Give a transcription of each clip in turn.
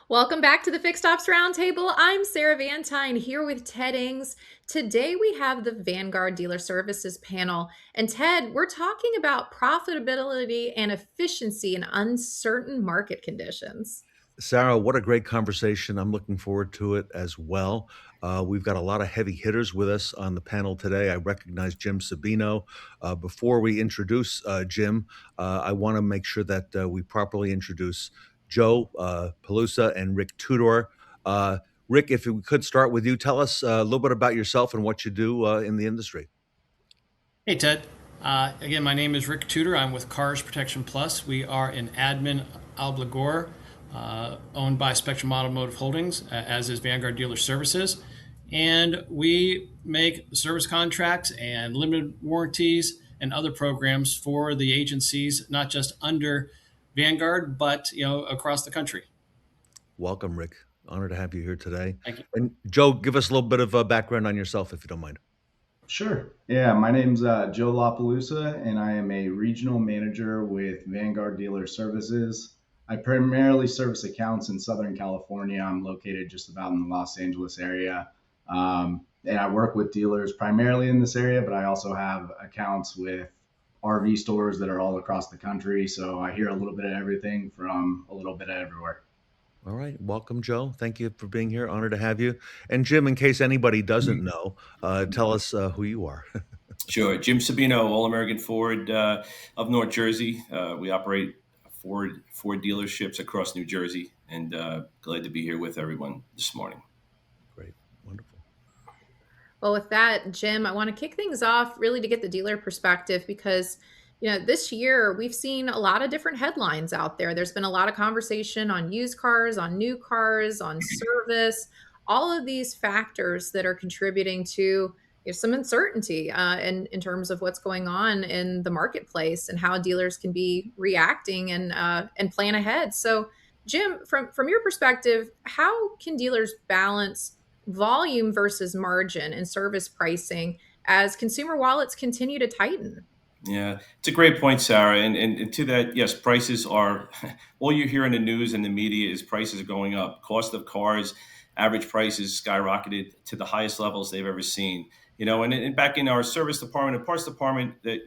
Welcome back to the Fixed Ops Roundtable. I'm Sarah Vantine here with Ted Ings. Today we have the Vanguard Dealer Services panel. And Ted, we're talking about profitability and efficiency in uncertain market conditions. Sarah, what a great conversation. I'm looking forward to it as well. We've got a lot of heavy hitters with us on the panel today. I recognize Jim Sabino. Before we introduce Jim, I want to make sure that we properly introduce Joe Pelusa and Rick Tudor. Rick, if we could start with you, tell us a little bit about yourself and what you do in the industry. Hey, Ted. Again, my name is Rick Tudor. I'm with Cars Protection Plus. We are an admin obligor owned by Spectrum Automotive Holdings, as is Vanguard Dealer Services. And we make service contracts and limited warranties and other programs for the agencies, not just under Vanguard, but across the country. Welcome, Rick. Honor to have you here today. Thank you. And Joe, give us a little bit of a background on yourself, if you don't mind. Sure. Yeah, my name's Joe LaPelusa, and I am a regional manager with Vanguard Dealer Services. I primarily service accounts in Southern California. I'm located just about in the Los Angeles area. And I work with dealers primarily in this area, but I also have accounts with RV stores that are all across the country. So I hear a little bit of everything from a little bit of everywhere. All right. Welcome, Joe. Thank you for being here. Honor to have you. And Jim, in case anybody doesn't know, tell us who you are. Sure. Jim Sabino, All American Ford of North Jersey. We operate Ford dealerships across New Jersey, and glad to be here with everyone this morning. Great. Wonderful. Well, with that, Jim, I want to kick things off really to get the dealer perspective because this year we've seen a lot of different headlines out there. There's been a lot of conversation on used cars, on new cars, on service, all of these factors that are contributing to some uncertainty in terms of what's going on in the marketplace and how dealers can be reacting and plan ahead. So, Jim, from your perspective, how can dealers balance volume versus margin and service pricing as consumer wallets continue to tighten? Yeah, it's a great point, Sarah. And to that, yes, prices are all you hear in the news and the media is prices are going up. Cost of cars, average prices skyrocketed to the highest levels they've ever seen. And back in our service department and parts department, that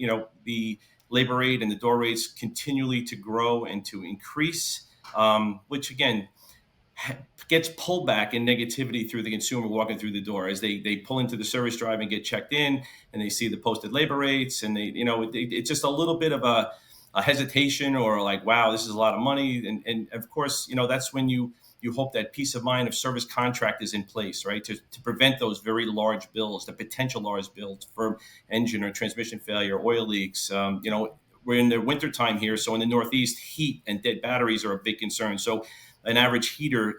the labor rate and the door rates continually to grow and to increase, which again gets pulled back in negativity through the consumer walking through the door as they pull into the service drive and get checked in and they see the posted labor rates and it's just a little bit of a hesitation or like, wow, this is a lot of money. And of course, that's when you hope that peace of mind of service contract is in place, right? To prevent those very large bills, the potential large bills for engine or transmission failure, oil leaks. We're in the winter time here. So in the Northeast, heat and dead batteries are a big concern. So an average heater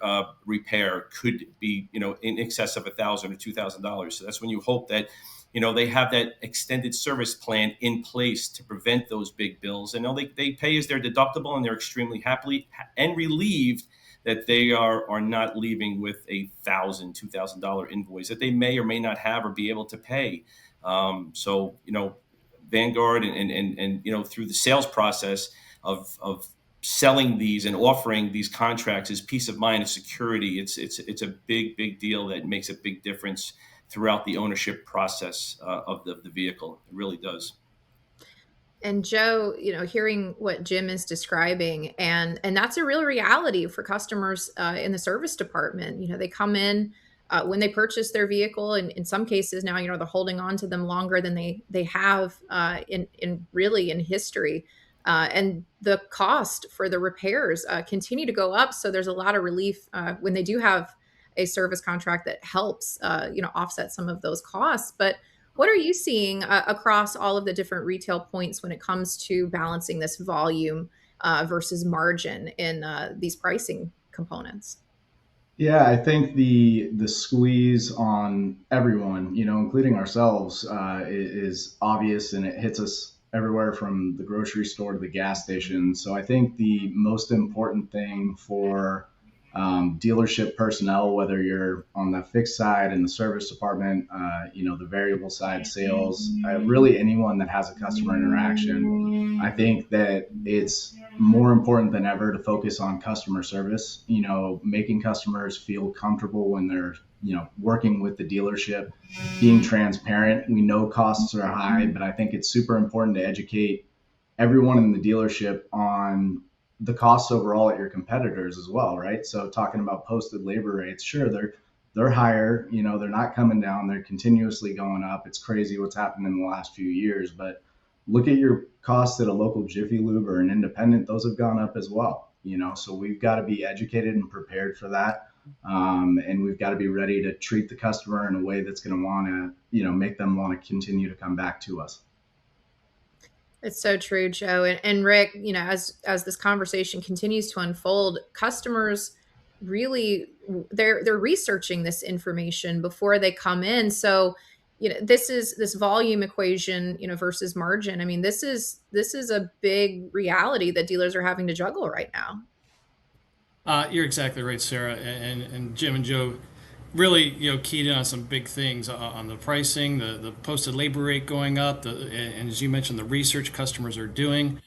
repair could be, in excess of $1,000 or $2,000. So that's when you hope that, they have that extended service plan in place to prevent those big bills. And they pay as their deductible, and they're extremely happy and relieved that they are not leaving with $1,000, $2,000 invoice that they may or may not have or be able to pay. Vanguard and through the sales process of selling these and offering these contracts is peace of mind and security. It's a big deal that makes a big difference throughout the ownership process of the vehicle. It really does. And Joe, hearing what Jim is describing, and that's a real reality for customers in the service department. They come in when they purchase their vehicle, and in some cases now, they're holding on to them longer than they have in history. And the cost for the repairs continue to go up. So there's a lot of relief when they do have a service contract that helps, offset some of those costs. But what are you seeing across all of the different retail points when it comes to balancing this volume versus margin in these pricing components? Yeah, I think the squeeze on everyone, including ourselves, is obvious, and it hits us everywhere from the grocery store to the gas station. So I think the most important thing for dealership personnel, whether you're on the fixed side in the service department, the variable side sales, really anyone that has a customer interaction, I think that it's more important than ever to focus on customer service, making customers feel comfortable when they're, working with the dealership, being transparent. We know costs are high, but I think it's super important to educate everyone in the dealership on the costs overall at your competitors as well, right? So talking about posted labor rates, sure, they're higher, they're not coming down, they're continuously going up. It's crazy what's happened in the last few years, but look at your costs at a local Jiffy Lube or an independent; those have gone up as well. So we've got to be educated and prepared for that, and we've got to be ready to treat the customer in a way that's going to want to, make them want to continue to come back to us. It's so true, Joe. And Rick, as this conversation continues to unfold, customers really they're researching this information before they come in. So, this is this volume equation, versus margin. I mean, this is a big reality that dealers are having to juggle right now. You're exactly right, Sarah, and Jim and Joe really keyed in on some big things on the pricing, the posted labor rate going up, and as you mentioned, the research customers are doing.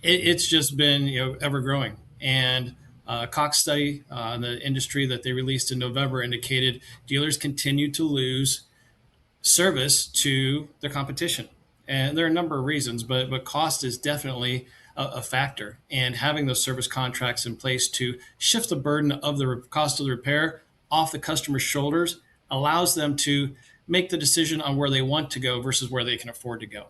It's just been ever growing. And a Cox study in the industry that they released in November indicated dealers continue to lose service to their competition. And there are a number of reasons, but cost is definitely a factor. And having those service contracts in place to shift the burden of the cost of the repair off the customer's shoulders allows them to make the decision on where they want to go versus where they can afford to go.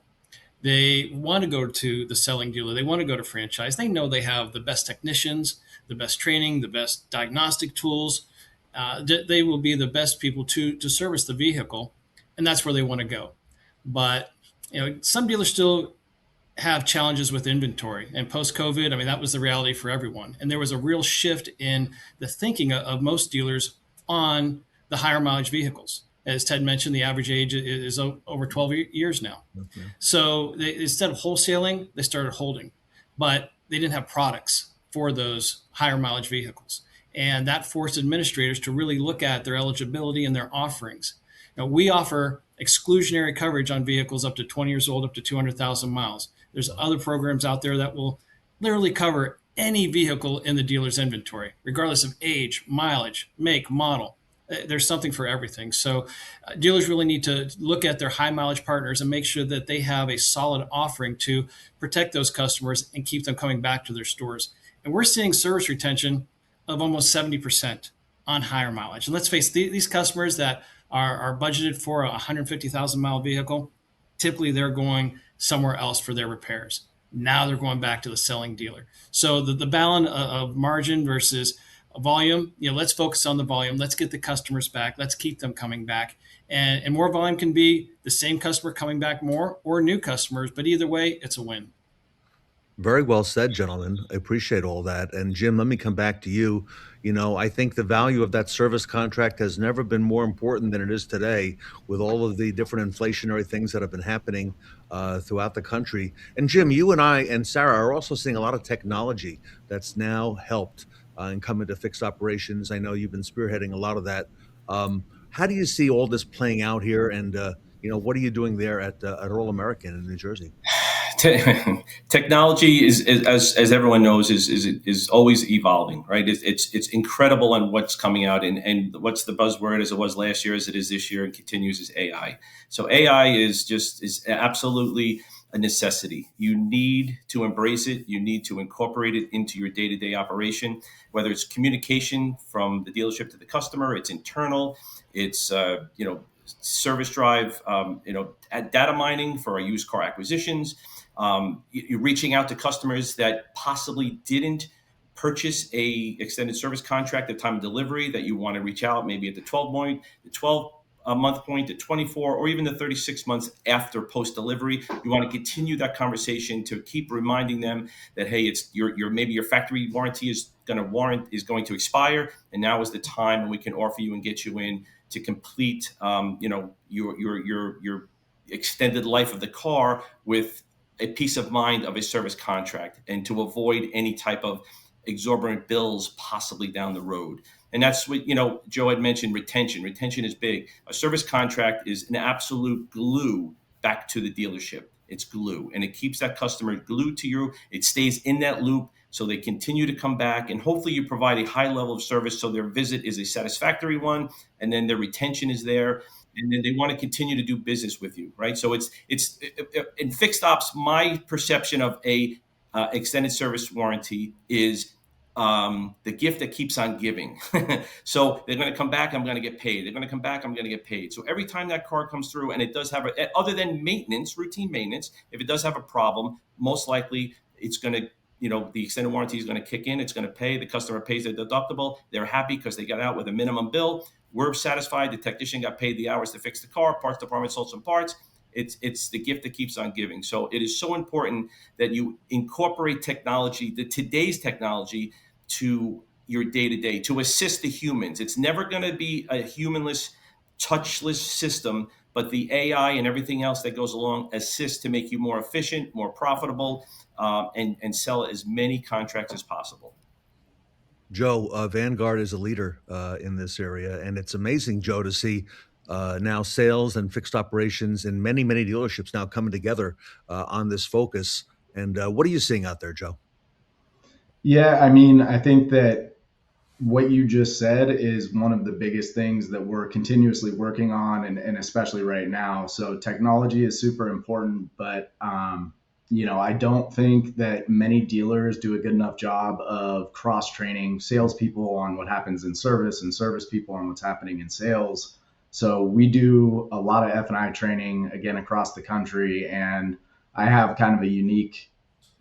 They want to go to the selling dealer. They want to go to franchise. They know they have the best technicians, the best training, the best diagnostic tools. They will be the best people to service the vehicle, and that's where they want to go. But some dealers still have challenges with inventory, and post COVID, I mean, that was the reality for everyone. And there was a real shift in the thinking of most dealers on the higher mileage vehicles. As Ted mentioned, the average age is over 12 years now. Okay. So instead of wholesaling, they started holding, but they didn't have products for those higher mileage vehicles. And that forced administrators to really look at their eligibility and their offerings. Now, we offer exclusionary coverage on vehicles up to 20 years old, up to 200,000 miles. There's other programs out there that will literally cover any vehicle in the dealer's inventory, regardless of age, mileage, make, model. There's something for everything. So dealers really need to look at their high mileage partners and make sure that they have a solid offering to protect those customers and keep them coming back to their stores. And we're seeing service retention of almost 70% on higher mileage. And let's face it, these customers that are budgeted for a 150,000 mile vehicle, typically they're going somewhere else for their repairs. Now they're going back to the selling dealer. So the balance of margin versus volume, let's focus on the volume. Let's get the customers back. Let's keep them coming back. And more volume can be the same customer coming back more or new customers, but either way, it's a win. Very well said, gentlemen. I appreciate all that. And Jim, let me come back to you. I think the value of that service contract has never been more important than it is today with all of the different inflationary things that have been happening throughout the country. And Jim, you and I and Sarah are also seeing a lot of technology that's now helped and come into fixed operations. I know you've been spearheading a lot of that. How do you see all this playing out here? And, what are you doing there at All American in New Jersey? Technology is as everyone knows, is always evolving, right? It's incredible on what's coming out, and what's the buzzword as it was last year, as it is this year, and continues is AI. So AI is absolutely a necessity. You need to embrace it. You need to incorporate it into your day-to-day operation, whether it's communication from the dealership to the customer, it's internal, it's service drive, data mining for our used car acquisitions. You're reaching out to customers that possibly didn't purchase a extended service contract at time of delivery, that you want to reach out maybe at the 12 month point, the 24, or even the 36 months after post delivery. You want to continue that conversation to keep reminding them that, hey, it's maybe your factory warranty is going to expire, and now is the time when we can offer you and get you in to complete your extended life of the car with a peace of mind of a service contract, and to avoid any type of exorbitant bills possibly down the road. And that's what, Joe had mentioned, retention. Retention is big. A service contract is an absolute glue back to the dealership. It's glue, and it keeps that customer glued to you. It stays in that loop, so they continue to come back, and hopefully you provide a high level of service so their visit is a satisfactory one, and then their retention is there, and then they want to continue to do business with you, right? So it's in fixed ops. My perception of a extended service warranty is the gift that keeps on giving. So they're going to come back, I'm going to get paid. They're going to come back, I'm going to get paid. So every time that car comes through, and it does have other than maintenance, routine maintenance, if it does have a problem, most likely it's going to, the extended warranty is going to kick in. It's going to pay. The customer pays their deductible. They're happy because they got out with a minimum bill. We're satisfied. The technician got paid the hours to fix the car. Parts department sold some parts. It's the gift that keeps on giving. So it is so important that you incorporate technology, today's technology, to your day-to-day to assist the humans. It's never going to be a humanless, touchless system, but the AI and everything else that goes along assists to make you more efficient, more profitable, and sell as many contracts as possible. Joe, Vanguard is a leader in this area, and it's amazing, Joe, to see now sales and fixed operations in many, many dealerships now coming together on this focus. And what are you seeing out there, Joe? Yeah, I mean, I think that what you just said is one of the biggest things that we're continuously working on, and especially right now. So technology is super important, but I don't think that many dealers do a good enough job of cross training salespeople on what happens in service and service people on what's happening in sales. So we do a lot of F&I training again across the country, and I have kind of a unique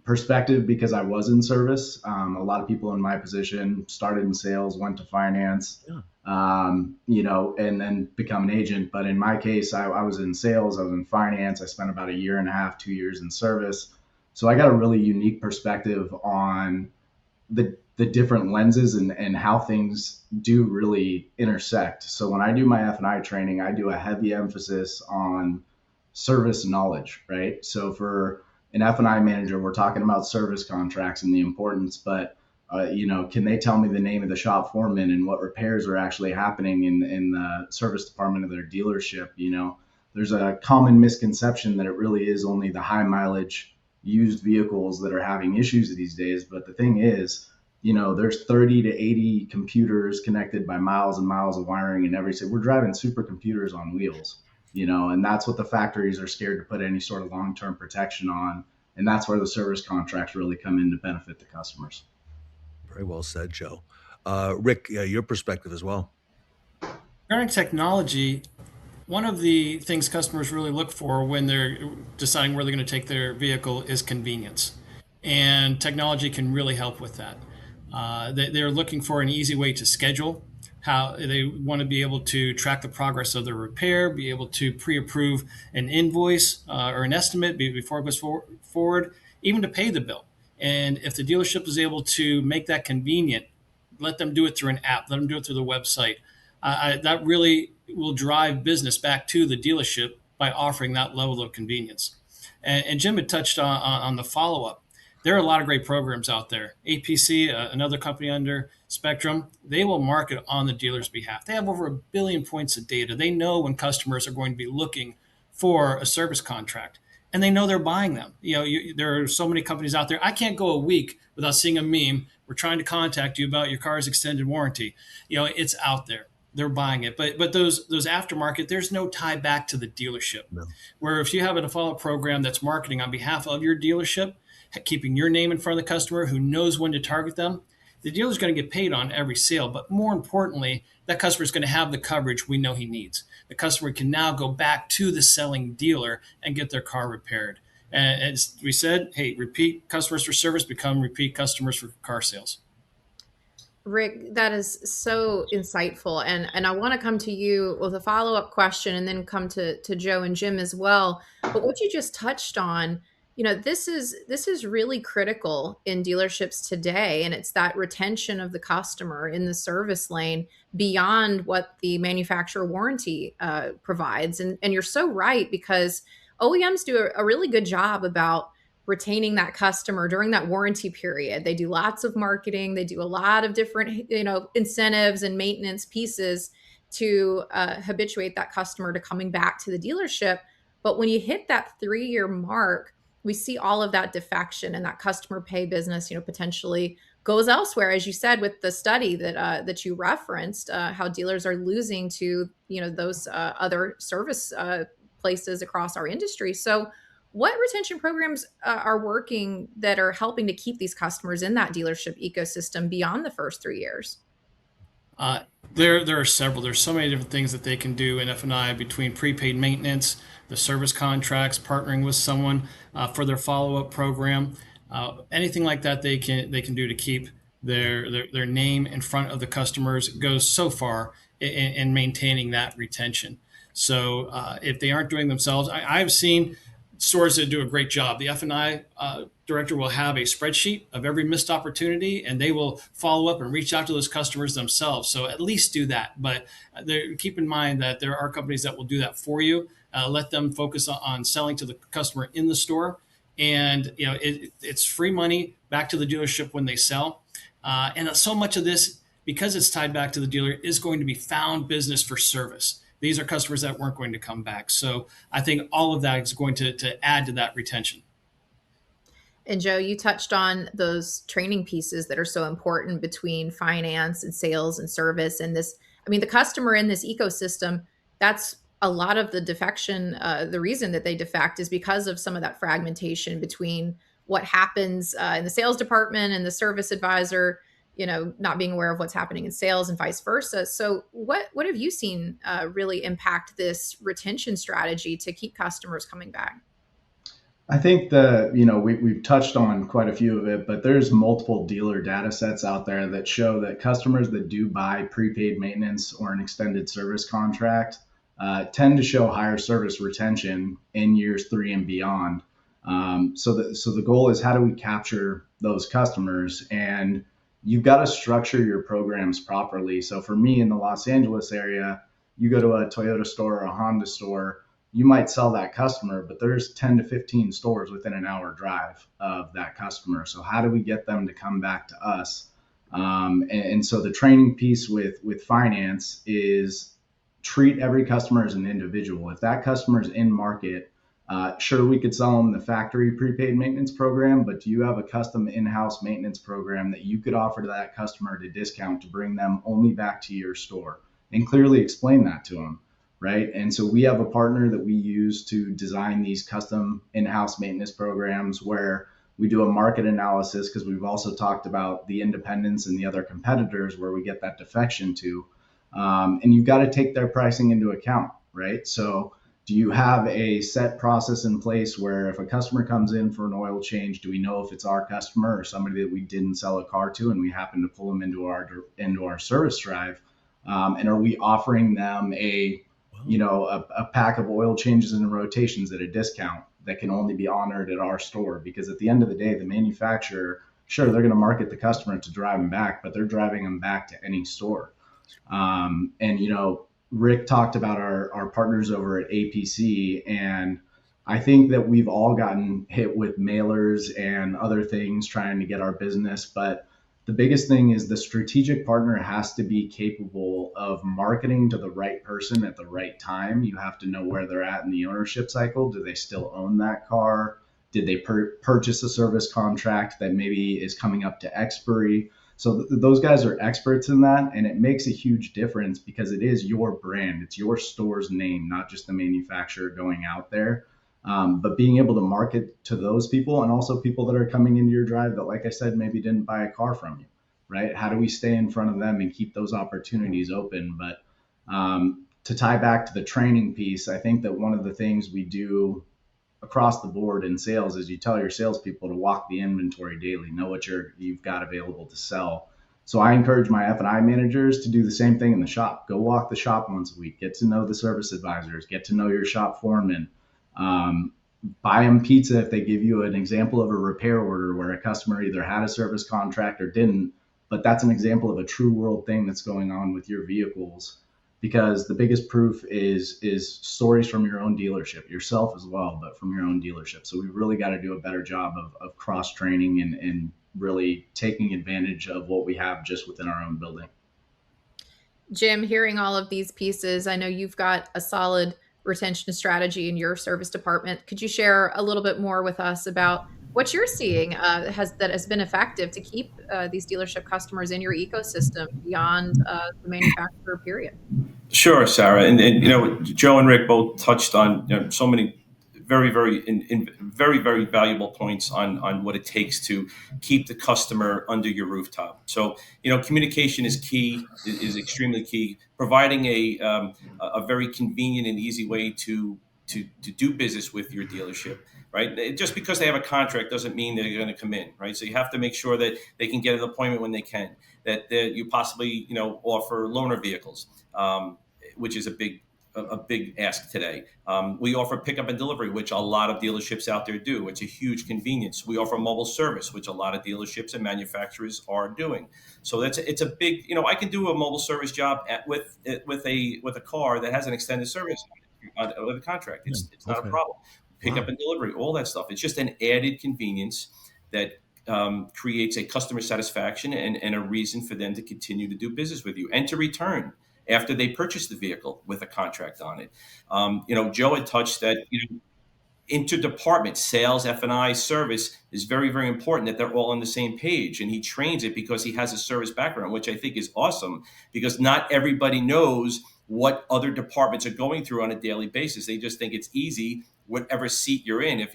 perspective because I was in service. A lot of people in my position started in sales, went to finance, and then become an agent. But in my case, I was in sales, I was in finance. I spent about a year and a half, 2 years in service. So I got a really unique perspective on the different lenses and how things do really intersect. So when I do my F&I training, I do a heavy emphasis on service knowledge, right? So for an F&I manager, we're talking about service contracts and the importance, but can they tell me the name of the shop foreman and what repairs are actually happening in the service department of their dealership? There's a common misconception that it really is only the high mileage used vehicles that are having issues these days. But the thing is, there's 30 to 80 computers connected by miles and miles of wiring and everything. We're driving supercomputers on wheels. And that's what the factories are scared to put any sort of long-term protection on. And that's where the service contracts really come in to benefit the customers. Very well said, Joe. Rick, your perspective as well. Regarding technology, one of the things customers really look for when they're deciding where they're going to take their vehicle is convenience. And technology can really help with that. They're looking for an easy way to schedule, how they want to be able to track the progress of their repair, be able to pre-approve an invoice or an estimate before it goes forward, even to pay the bill. And if the dealership is able to make that convenient, let them do it through an app, let them do it through the website. That really will drive business back to the dealership by offering that level of convenience. And Jim had touched on the follow-up. There are a lot of great programs out there. APC, another company under Spectrum, they will market on the dealer's behalf. They have over 1 billion points of data. They know when customers are going to be looking for a service contract, and they know they're buying them. There are so many companies out there. I can't go a week without seeing a meme. We're trying to contact you about your car's extended warranty. It's out there. They're buying it. But those aftermarket, there's no tie back to the dealership. No. Where if you have a follow-up program that's marketing on behalf of your dealership, keeping your name in front of the customer who knows when to target them, the dealer's going to get paid on every sale. But more importantly, that customer is going to have the coverage we know he needs. The customer can now go back to the selling dealer and get their car repaired. And as we said, hey, repeat customers for service become repeat customers for car sales. Rick, that is so insightful. And I want to come to you with a follow-up question and then come to Joe and Jim as well. But what you just touched on, this is really critical in dealerships today. And it's that retention of the customer in the service lane beyond what the manufacturer warranty provides. And you're so right, because OEMs do a really good job about retaining that customer during that warranty period. They do lots of marketing. They do a lot of different, incentives and maintenance pieces to habituate that customer to coming back to the dealership. But when you hit that 3-year mark, we see all of that defection, and that customer pay business, potentially goes elsewhere, as you said with the study that you referenced, how dealers are losing to those other service places across our industry. So, what retention programs are working that are helping to keep these customers in that dealership ecosystem beyond the first 3 years? Uh, there are several. There's so many different things that they can do in F&I, between prepaid maintenance, the service contracts, partnering with someone for their follow-up program, anything like that they can do to keep their name in front of the customers goes so far in maintaining that retention. So if they aren't doing themselves, I've seen stores that do a great job. The F&I director will have a spreadsheet of every missed opportunity, and they will follow up and reach out to those customers themselves. So at least do that. But keep in mind that there are companies that will do that for you. Let them focus on selling to the customer in the store, and it's free money back to the dealership when they sell. And so much of this, because it's tied back to the dealer, is going to be found business for service. These are customers that weren't going to come back. So I think all of that is going to add to that retention. And Joe, you touched on those training pieces that are so important between finance and sales and service. And this, I mean, the customer in this ecosystem, that's a lot of the defection. The reason that they defect is because of some of that fragmentation between what happens in the sales department and the service advisor, not being aware of what's happening in sales and vice versa. So what have you seen really impact this retention strategy to keep customers coming back? I think we've touched on quite a few of it, but there's multiple dealer data sets out there that show that customers that do buy prepaid maintenance or an extended service contract tend to show higher service retention in years 3 and beyond. So the goal is, how do we capture those customers? And you've got to structure your programs properly. So for me, in the Los Angeles area, you go to a Toyota store or a Honda store, you might sell that customer, but there's 10 to 15 stores within an hour drive of that customer. So how do we get them to come back to us? And so the training piece with finance is treat every customer as an individual. If that customer is in market, sure, we could sell them the factory prepaid maintenance program, but do you have a custom in-house maintenance program that you could offer to that customer at a discount to bring them only back to your store? And clearly explain that to them. Right. And so we have a partner that we use to design these custom in-house maintenance programs where we do a market analysis, because we've also talked about the independents and the other competitors where we get that defection to. And you've got to take their pricing into account. Right. So do you have a set process in place where if a customer comes in for an oil change, do we know if it's our customer or somebody that we didn't sell a car to and we happen to pull them into our service drive? And are we offering them a pack of oil changes and rotations at a discount that can only be honored at our store? Because at the end of the day, the manufacturer, sure, they're going to market the customer to drive them back, but they're driving them back to any store. Rick talked about our partners over at APC, and I think that we've all gotten hit with mailers and other things trying to get our business, but the biggest thing is the strategic partner has to be capable of marketing to the right person at the right time. You have to know where they're at in the ownership cycle. Do they still own that car? Did they purchase a service contract that maybe is coming up to expiry? So those guys are experts in that, and it makes a huge difference because it is your brand. It's your store's name, not just the manufacturer going out there. But being able to market to those people, and also people that are coming into your drive that, like I said, maybe didn't buy a car from you, right? How do we stay in front of them and keep those opportunities open? But to tie back to the training piece, I think that one of the things we do across the board in sales is you tell your salespeople to walk the inventory daily, know what you've got available to sell. So I encourage my F&I managers to do the same thing in the shop. Go walk the shop once a week, get to know the service advisors, get to know your shop foreman. Buy them pizza if they give you an example of a repair order where a customer either had a service contract or didn't, but that's an example of a true world thing that's going on with your vehicles. Because the biggest proof is stories from your own dealership, yourself as well, but from your own dealership. So we've really got to do a better job of cross training and really taking advantage of what we have just within our own building. Jim, hearing all of these pieces, I know you've got a solid retention strategy in your service department. Could you share a little bit more with us about what you're seeing has been effective to keep these dealership customers in your ecosystem beyond the manufacturer period? Sure, Sarah, and Joe and Rick both touched on so many very valuable points on what it takes to keep the customer under your rooftop. So communication is key, is extremely key. Providing a very convenient and easy way to do business with your dealership. Right, just because they have a contract doesn't mean they're going to come in. Right, so you have to make sure that they can get an appointment when they can. That you possibly offer loaner vehicles. Which is a big ask today. We offer pickup and delivery, which a lot of dealerships out there do. It's a huge convenience. We offer mobile service, which a lot of dealerships and manufacturers are doing. So it's a big. I can do a mobile service job with a car that has an extended service with a contract. It's not a problem. Pickup and delivery, all that stuff. It's just an added convenience that creates a customer satisfaction and a reason for them to continue to do business with you and to return after they purchase the vehicle with a contract on it. Joe had touched that interdepartment sales, F&I, service is very important, that they're all on the same page. And he trains it because he has a service background, which I think is awesome, because not everybody knows what other departments are going through on a daily basis. They just think it's easy, whatever seat you're in. If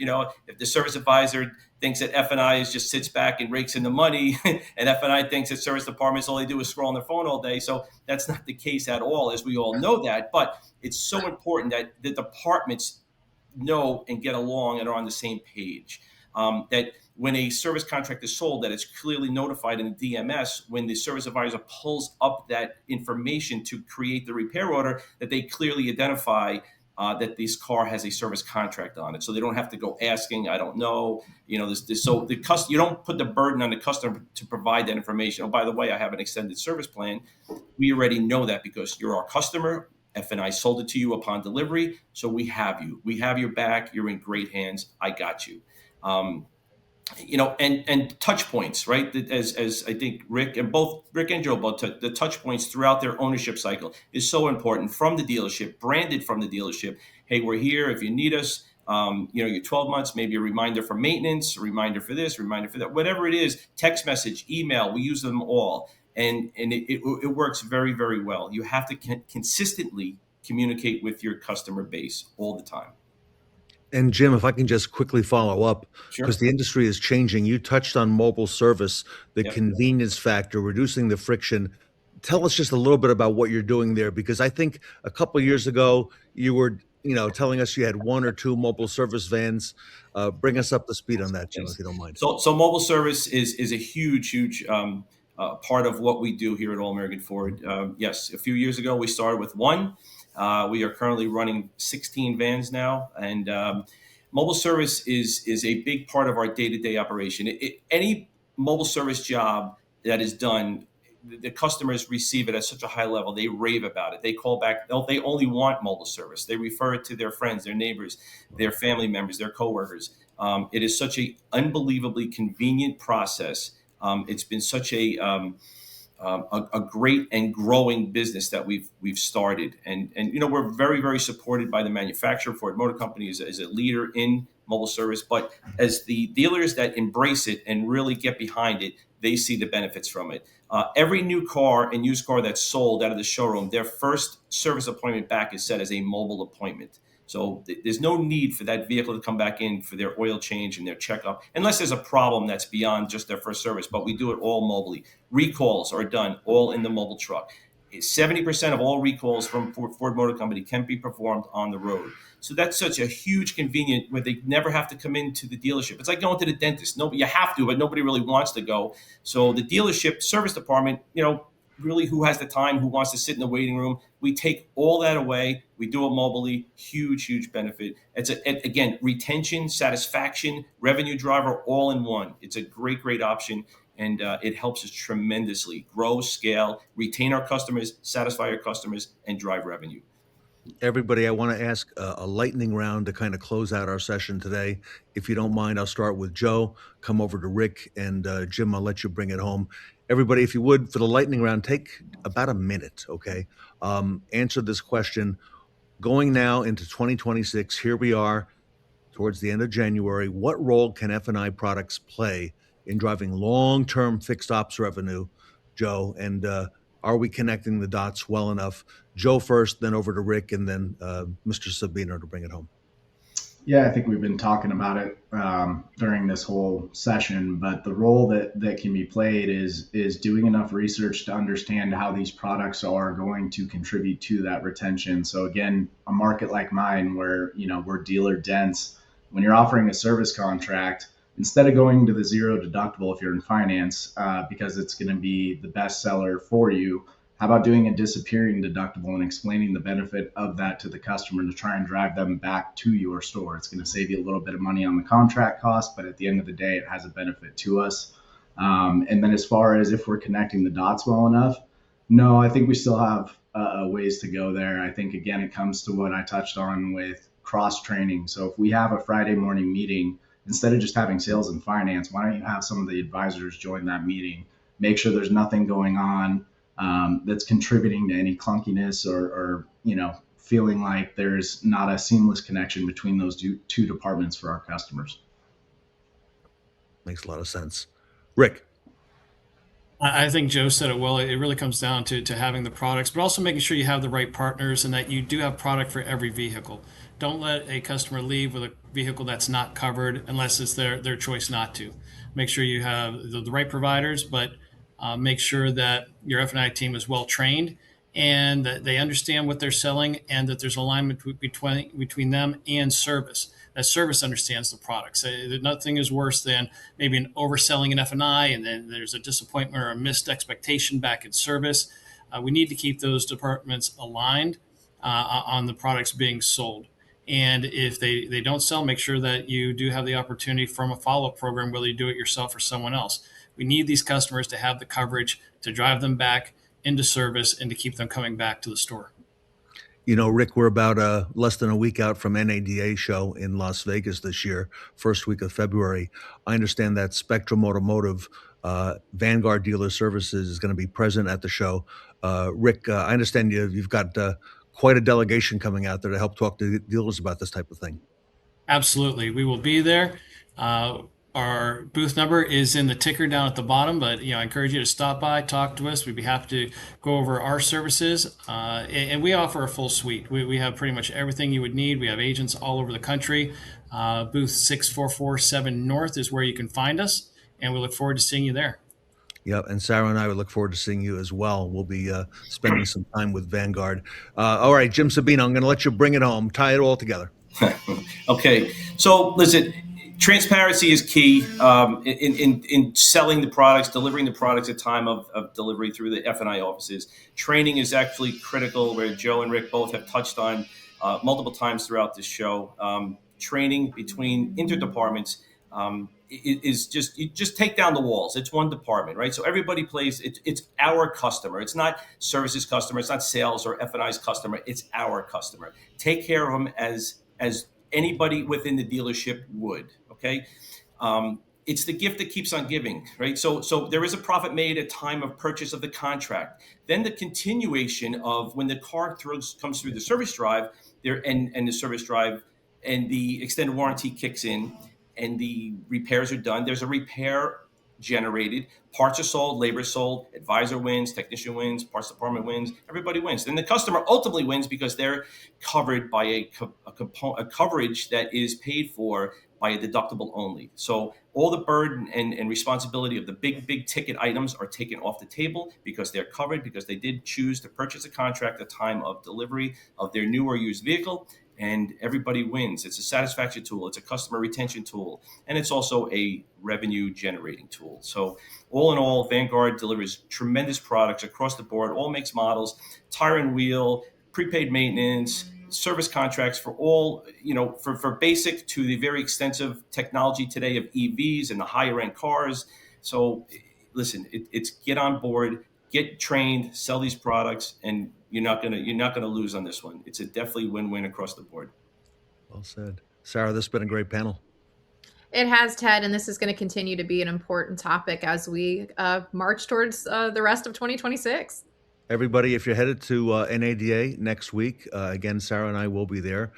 the service advisor thinks that F&I just sits back and rakes in the money, and F&I thinks that service departments all they do is scroll on their phone all day. So that's not the case at all, as we all know that. But it's so important that the departments know and get along and are on the same page. That when a service contract is sold, that it's clearly notified in the DMS when the service advisor pulls up that information to create the repair order, that they clearly identify that this car has a service contract on it, so they don't have to go asking. I don't know, So you don't put the burden on the customer to provide that information. Oh, by the way, I have an extended service plan. We already know that because you're our customer. F&I sold it to you upon delivery, so we have you. We have your back. You're in great hands. I got you. And touch points, right? As I think Rick and Joe both the touch points throughout their ownership cycle is so important, from the dealership, branded from the dealership. Hey, we're here if you need us. Your 12 months, maybe a reminder for maintenance, a reminder for this, a reminder for that, whatever it is, text message, email, we use them all. And it works very well. You have to consistently communicate with your customer base all the time. And Jim, if I can just quickly follow up, Sure. because the industry is changing. You touched on mobile service, the Yep. convenience factor, reducing the friction. Tell us just a little bit about what you're doing there, because I think a couple of years ago you were, telling us you had one or two mobile service vans. Bring us up to speed on that, Jim, if you don't mind. So mobile service is a huge part of what we do here at All American Ford. Yes, a few years ago we started with one. We are currently running 16 vans now, and mobile service is a big part of our day-to-day operation. Any mobile service job that is done, the customers receive it at such a high level. They rave about it. They call back. They only want mobile service. They refer it to their friends, their neighbors, their family members, their coworkers. It is such an unbelievably convenient process. It's been such a great and growing business that we've started, and we're very supported by the manufacturer. Ford Motor Company is a leader in mobile service, but as the dealers that embrace it and really get behind it, they see the benefits from it. Every new car and used car that's sold out of the showroom, their first service appointment back is set as a mobile appointment. So there's no need for that vehicle to come back in for their oil change and their checkup, unless there's a problem that's beyond just their first service. But we do it all mobily. Recalls are done all in the mobile truck. 70% of all recalls from Ford Motor Company can be performed on the road. So that's such a huge convenient where they never have to come into the dealership. It's like going to the dentist. You have to, but nobody really wants to go. So the dealership service department, really, who has the time, who wants to sit in the waiting room, we take all that away. We do it mobily. Huge benefit. It's again, retention, satisfaction, revenue driver, all in one. It's a great option. And it helps us tremendously grow, scale, retain our customers, satisfy our customers, and drive revenue. Everybody, I want to ask a lightning round to kind of close out our session today. If you don't mind, I'll start with Joe, come over to Rick, and Jim, I'll let you bring it home. Everybody, if you would, for the lightning round, take about a minute, okay? Answer this question. going now into 2026, here we are towards the end of January. What role can F&I products play in driving long-term fixed ops revenue, Joe? And are we connecting the dots well enough? Joe first, then over to Rick, and then Mr. Sabino to bring it home. Yeah, I think we've been talking about it during this whole session, but the role that can be played is doing enough research to understand how these products are going to contribute to that retention. So again, a market like mine, where we're dealer dense, when you're offering a service contract, instead of going to the zero deductible if you're in finance, because it's going to be the best seller for you, how about doing a disappearing deductible and explaining the benefit of that to the customer to try and drive them back to your store? It's going to save you a little bit of money on the contract cost, but at the end of the day, it has a benefit to us. And then as far as if we're connecting the dots well enough, no, I think we still have a ways to go there. I think, again, it comes to what I touched on with cross training. So if we have a Friday morning meeting, instead of just having sales and finance, why don't you have some of the advisors join that meeting? Make sure there's nothing going on that's contributing to any clunkiness or feeling like there's not a seamless connection between those two departments for our customers. Makes a lot of sense. Rick. I think Joe said it well. It really comes down to having the products, but also making sure you have the right partners and that you do have product for every vehicle. Don't let a customer leave with a vehicle that's not covered unless it's their choice not to. Make sure you have the right providers, but make sure that your F&I team is well trained and that they understand what they're selling and that there's alignment between them and service. That service understands the products. Nothing is worse than maybe an overselling an F&I and then there's a disappointment or a missed expectation back in service. We need to keep those departments aligned on the products being sold. And if they don't sell, make sure that you do have the opportunity from a follow-up program, whether you do it yourself or someone else. We need these customers to have the coverage to drive them back into service and to keep them coming back to the store. Rick, we're about less than a week out from NADA show in Las Vegas this year, first week of February. I understand that Spectrum Automotive Vanguard Dealer Services is going to be present at the show. Rick, I understand you've got quite a delegation coming out there to help talk to dealers about this type of thing. Absolutely. We will be there. Our booth number is in the ticker down at the bottom, but I encourage you to stop by, talk to us. We'd be happy to go over our services, and we offer a full suite. We have pretty much everything you would need. We have agents all over the country. Booth 6447 North is where you can find us, and we look forward to seeing you there. Yeah, and Sarah and I would look forward to seeing you as well. We'll be spending some time with Vanguard. All right, Jim Sabino, I'm going to let you bring it home. Tie it all together. Okay, so listen. Transparency is key in selling the products, delivering the products at time of delivery through the F&I offices. Training is actually critical, where Joe and Rick both have touched on multiple times throughout this show. Training between interdepartments is just take down the walls. It's one department, right? So everybody plays. It's our customer. It's not services customer. It's not sales or F&I's customer. It's our customer. Take care of them as anybody within the dealership would. Okay. It's the gift that keeps on giving, right? So there is a profit made at time of purchase of the contract. Then the continuation of when the car comes through the service drive there and the service drive and the extended warranty kicks in and the repairs are done. There's a repair generated. Parts are sold, labor is sold, advisor wins, technician wins, parts department wins, everybody wins. Then the customer ultimately wins because they're covered by a coverage that is paid for by a deductible only. So all the burden and responsibility of the big ticket items are taken off the table because they're covered, because they did choose to purchase a contract at the time of delivery of their new or used vehicle, and everybody wins. It's a satisfaction tool, it's a customer retention tool, and it's also a revenue generating tool. So all in all, Vanguard delivers tremendous products across the board, all makes, models, tire and wheel, prepaid maintenance, service contracts for all, for basic to the very extensive technology today of EVs and the higher end cars. So listen, it's get on board, get trained, sell these products, and you're not gonna lose on this one. It's a definitely win-win across the board. Well said. Sarah, this has been a great panel. It has, Ted, and this is going to continue to be an important topic as we march towards the rest of 2026. Everybody, if you're headed to NADA next week, again, Sarah and I will be there.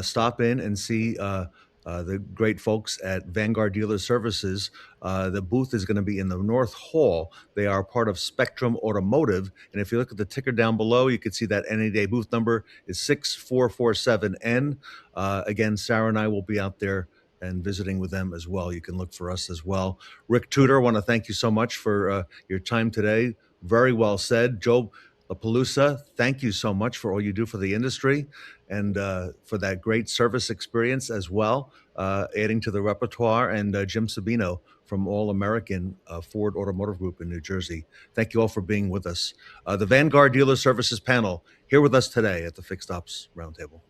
Stop in and see the great folks at Vanguard Dealer Services. The booth is going to be in the North Hall. They are part of Spectrum Automotive. And if you look at the ticker down below, you can see that NADA booth number is 6447N. Again, Sarah and I will be out there and visiting with them as well. You can look for us as well. Rick Tudor, I want to thank you so much for your time today. Very well said. Joe LaPelusa, thank you so much for all you do for the industry and for that great service experience as well, adding to the repertoire. And Jim Sabino from All American Ford Automotive Group in New Jersey. Thank you all for being with us. The Vanguard Dealer Services panel here with us today at the Fixed Ops Roundtable.